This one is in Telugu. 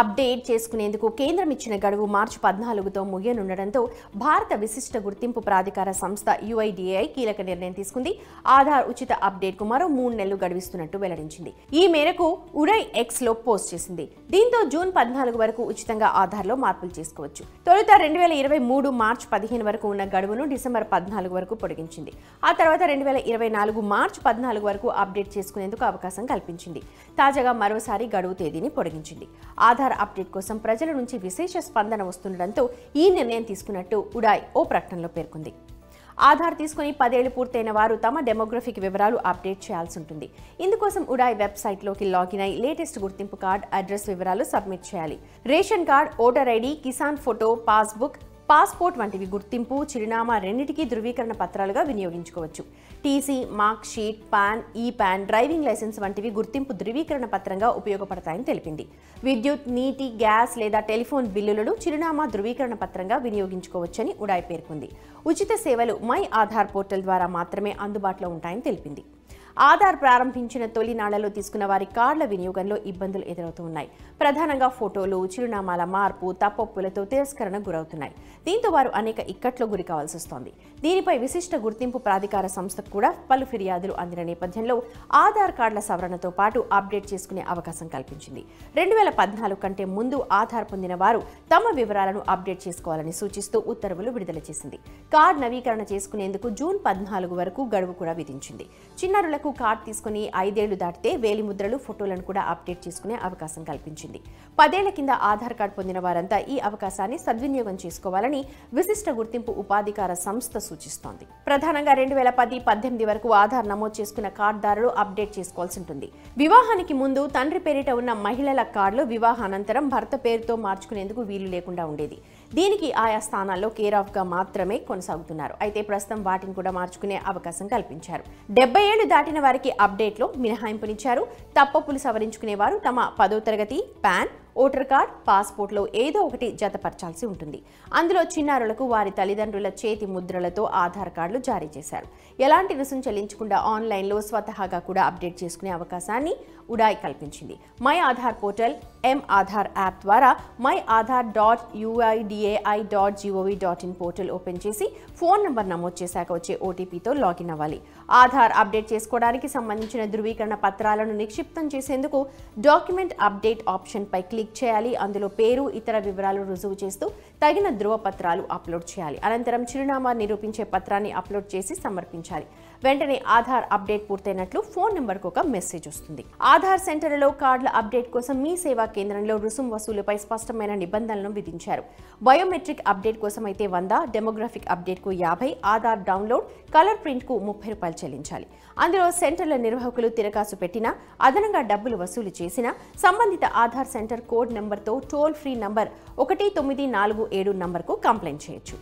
అప్డేట్ చేసుకునేందుకు కేంద్రం ఇచ్చిన గడువు మార్చి 14తో ముగియనుండటంతో భారత విశిష్ట గుర్తింపు ప్రాధికార సంస్థ UIDAI కీలక నిర్ణయం తీసుకుంది. ఆధార్ ఉచిత అప్డేట్కు మరో 3 నెలలు గడువిస్తున్నట్టు వెల్లడించింది. ఈ మేరకు ఉడాయ్ Xలో పోస్ట్ చేసింది. దీంతో జూన్ 14 వరకు ఉచితంగా ఆధార్లో మార్పులు చేసుకోవచ్చు. తొలుత 2023 మార్చి 15 వరకు ఉన్న గడువును డిసెంబర్ 14 వరకు పొడిగించింది. ఆ తర్వాత 2024 మార్చి 14 వరకు అప్డేట్ చేసుకునేందుకు అవకాశం కల్పించింది. తాజాగా మరోసారి గడువు తేదీని పొడిగించింది. ఆధార్ అప్డేట్ కోసం ప్రజల నుంచి విశేష స్పందన వస్తుండటంతో ఈ నిర్ణయం తీసుకున్నట్టు ఉడాయ్ ఓ ప్రకటనలో పేర్కొంది. ఆధార్ తీసుకుని 10 ఏళ్లు పూర్తయిన వారు తమ డెమోగ్రఫిక్ వివరాలు అప్డేట్ చేయాల్సి ఉంటుంది. ఇందుకోసం ఉడాయ్ వెబ్సైట్లోకి లాగిన్ అయి లేటెస్ట్ గుర్తింపు కార్డ్, అడ్రస్ వివరాలు సబ్మిట్ చేయాలి. Ration card, voter ID, Kisan photo, passbook, passport వంటివి గుర్తింపు, చిరునామా రెండింటికి ధృవీకరణ పత్రాలుగా వినియోగించుకోవచ్చు. TC, mark sheet, PAN, e PAN, driving licence వంటివి గుర్తింపు ధృవీకరణ పత్రంగా ఉపయోగపడతాయని తెలిపింది. విద్యుత్, నీటి, గ్యాస్ లేదా టెలిఫోన్ బిల్లులను చిరునామా ధృవీకరణ పత్రంగా వినియోగించుకోవచ్చని ఉడాయ్ పేర్కొంది. ఉచిత సేవలు మై ఆధార్ పోర్టల్ ద్వారా మాత్రమే అందుబాటులో ఉంటాయని తెలిపింది. ఆధార్ ప్రారంభించిన తొలి నాళ్లలో తీసుకున్న వారి కార్డుల వినియోగంలో ఇబ్బందులు ఎదురవుతూ ఉన్నాయి. ప్రధానంగా ఫోటోలు, చిరునామాల మార్పు, తప్పొప్పులతో తిరస్కరణ గురవుతున్నాయి. దీంతో వారు అనేక ఇక్కట్లో గురి కావాల్సి వస్తోంది. దీనిపై విశిష్ట గుర్తింపు ప్రాధికార సంస్థకు కూడా పలు ఫిర్యాదులు అందిన నేపథ్యంలో ఆధార్ కార్డుల సవరణతో పాటు అప్డేట్ చేసుకునే అవకాశం కల్పించింది. 2014 కంటే ముందు ఆధార్ పొందిన వారు తమ వివరాలను అప్డేట్ చేసుకోవాలని సూచిస్తూ ఉత్తర్వులు విడుదల చేసింది. కార్డు నవీకరణ చేసుకునేందుకు జూన్ 14 వరకు గడువు కూడా విధించింది. చిన్నారులకు కార్డు తీసుకుని 5 ఏళ్లు దాటితే వేలిముద్రలు, ఫోటోలను కూడా అప్డేట్ చేసుకునే అవకాశం కల్పించింది. 10 ఏళ్ల కింద ఆధార్ కార్డు పొందిన వారంతా ఈ అవకాశాన్ని సద్వినియోగం చేసుకోవాలని విశిష్ట గుర్తింపు ఉపాధికార సంస్థ సూచిస్తోంది. ప్రధానంగా 2010-18 వరకు ఆధార్ నమోదు చేసుకున్న కార్డుదారులు అప్డేట్ చేసుకోవాల్సి ఉంటుంది. వివాహానికి ముందు తండ్రి పేరిట ఉన్న మహిళల కార్డులు వివాహానంతరం భర్త పేరుతో మార్చుకునేందుకు వీలు లేకుండా ఉండేది. దీనికి ఆయా స్థానాల్లో కేర్ ఆఫ్ గా మాత్రమే కొనసాగుతున్నారు. అయితే ప్రస్తుతం వాటిని కూడా మార్చుకునే అవకాశం కల్పించారు. 70 ఏళ్లు దాటిన వారికి అప్డేట్లో మినహాయింపునిచ్చారు. తప్పొప్పులు సవరించుకునేవారు తమ 10వ తరగతి, పాన్, ఓటర్ కార్డ్, పాస్పోర్ట్లో ఏదో ఒకటి జతపరచాల్సి ఉంటుంది. అందులో చిన్నారులకు వారి తల్లిదండ్రుల చేతి ముద్రలతో ఆధార్ కార్డులు జారీ చేశారు. ఎలాంటి రుసుము చెల్లించకుండా ఆన్లైన్లో స్వతహాగా కూడా అప్డేట్ చేసుకునే అవకాశాన్ని ఉడాయ్ కల్పించింది. My Aadhaar portal, Aadhaar app ద్వారా myAadhar.uidai.gov.in పోర్టల్ ఓపెన్ చేసి ఫోన్ నంబర్ నమోదు చేశాక వచ్చే ఓటీపీతో లాగిన్ అవ్వాలి. ఆధార్ అప్డేట్ చేసుకోవడానికి సంబంధించిన ధృవీకరణ పత్రాలను నిక్షిప్తం చేసేందుకు డాక్యుమెంట్ అప్డేట్ ఆప్షన్ పై క్లిక్ చేయాలి. అందులో పేరు, ఇతర వివరాలు రుజువు చేస్తూ తగిన ధృవపత్రాలు అప్లోడ్ చేయాలి. అనంతరం చిరునామా నిరూపించే పత్రాన్ని అప్లోడ్ చేసి సమర్పించాలి. వెంటనే ఆధార్ అప్డేట్ పూర్తయినట్లు ఫోన్ నెంబర్కు ఒక మెసేజ్ వస్తుంది. ఆధార్ సెంటర్లలో కార్డుల అప్డేట్ కోసం మీ సేవా కేంద్రంలో రుసుము వసూలుపై స్పష్టమైన నిబంధనలను విధించారు. బయోమెట్రిక్ అప్డేట్ కోసం అయితే 100, డెమోగ్రఫిక్ అప్డేట్కు 50, ఆధార్ డౌన్లోడ్, కలర్ ప్రింట్కు 30 రూపాయలు చెల్లించాలి. అందులో సెంటర్ల నిర్వాహకులు తిరకాసు పెట్టినా, అదనంగా డబ్బులు వసూలు చేసినా సంబంధిత ఆధార్ సెంటర్ కోడ్ నెంబర్తో టోల్ ఫ్రీ నంబర్ 1947 నంబర్కు కంప్లైంట్ చేయొచ్చు.